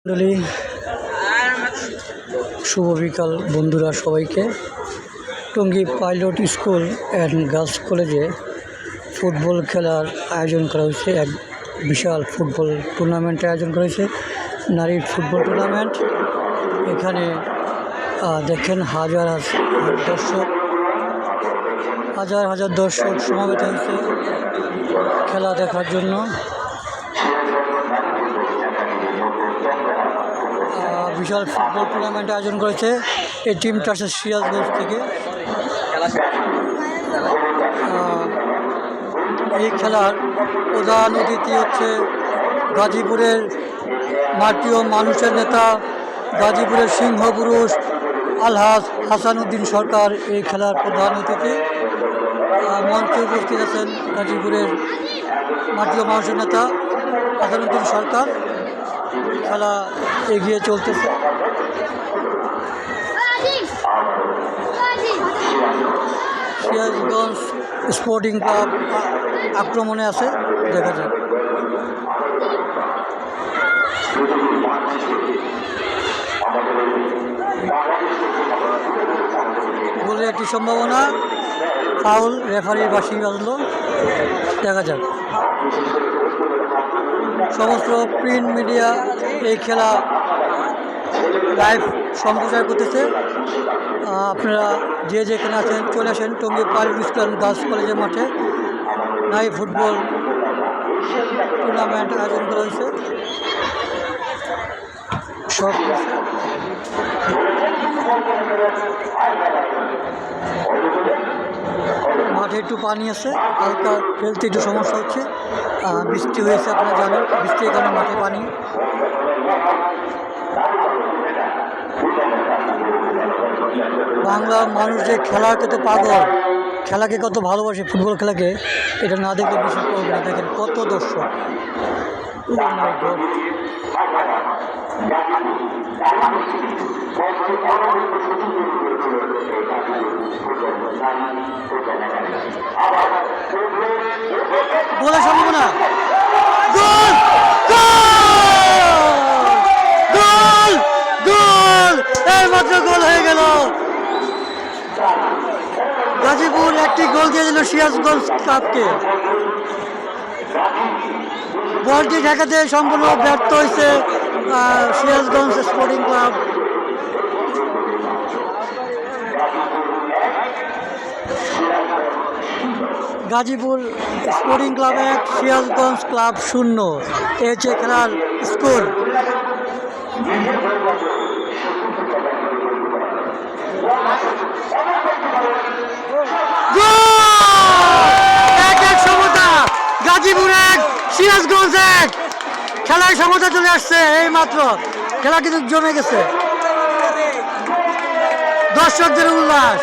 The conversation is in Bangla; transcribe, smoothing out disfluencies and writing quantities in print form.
মণ্ডলী, শুভ বিকাল বন্ধুরা সবাইকে। Tongi pilot school and girls কলেজে ফুটবল খেলার আয়োজন করা হয়েছে। এক বিশাল ফুটবল টুর্নামেন্টের আয়োজন করা হয়েছে, নারীর ফুটবল টুর্নামেন্ট। এখানে দেখেন হাজার হাজার দর্শক সমাবেত হয়েছে খেলা দেখার জন্য। বিশাল ফুটবল টুর্নামেন্ট আয়োজন করেছে এই টিমটা আসে সিরাজগঞ্জ থেকে। এই খেলার প্রধান অতিথি হচ্ছে গাজীপুরের মাটি ও মানুষের নেতা, গাজীপুরের সিংহপুরুষ আলহাজ হাসানুদ্দিন সরকার এই খেলার প্রধান অতিথি। মঞ্চে উপস্থিত আছেন গাজীপুরের মাটি ও মানুষের নেতা হাসানুদ্দিন সরকার। খেলা এগিয়ে চলতেছে। সিরাজগঞ্জ স্পোর্টিং ক্লাব আক্রমণে আছে, দেখা যাক। গোলের একটি সম্ভাবনা, ফাউল, রেফারির বাঁশি বাজলো, দেখা যাক। সমস্ত প্রিন্ট মিডিয়া এই খেলা লাইভ সম্প্রচার করতেছে। আপনারা যে যেখানে আছেন চলে আসেন Tongi pilot school and girls কলেজের মাঠে। নারী ফুটবল টুর্নামেন্ট আয়োজন করা হয়েছে। সব মাঠে একটু পানি আছে, হালকা খেলতে একটু সমস্যা হচ্ছে। বৃষ্টি হয়েছে, আপনারা জানেন বৃষ্টির কারণে মাঠে পানি। বাংলার মানুষ যে খেলাকে তো পাগল, খেলাকে কত ভালোবাসে, ফুটবল খেলাকে, এটা না দেখলে বিশ্বাস করবে না। দেখেন কত দর্শক। গোলের সম্ভাবনা, গোল গোল গোল, এইমাত্র গোল হয়ে গেল। গাজীপুর একটি গোল দিয়ে দিল সিরাজগঞ্জ ক্লাবকে। বলটি ঠেকাতে সম্পূর্ণ ব্যর্থ হয়েছে Sirajganj sporting club. Gazipur sporting club 1, Sirajganj club 0। এই হচ্ছে খেলার স্কোর। সমতা, গাজীপুর 1, সিরাজগঞ্জ 1। খেলায় সমতা চলে আসছে এই মাত্র। খেলা কিন্তু জমে গেছে, দর্শকদের উল্লাস।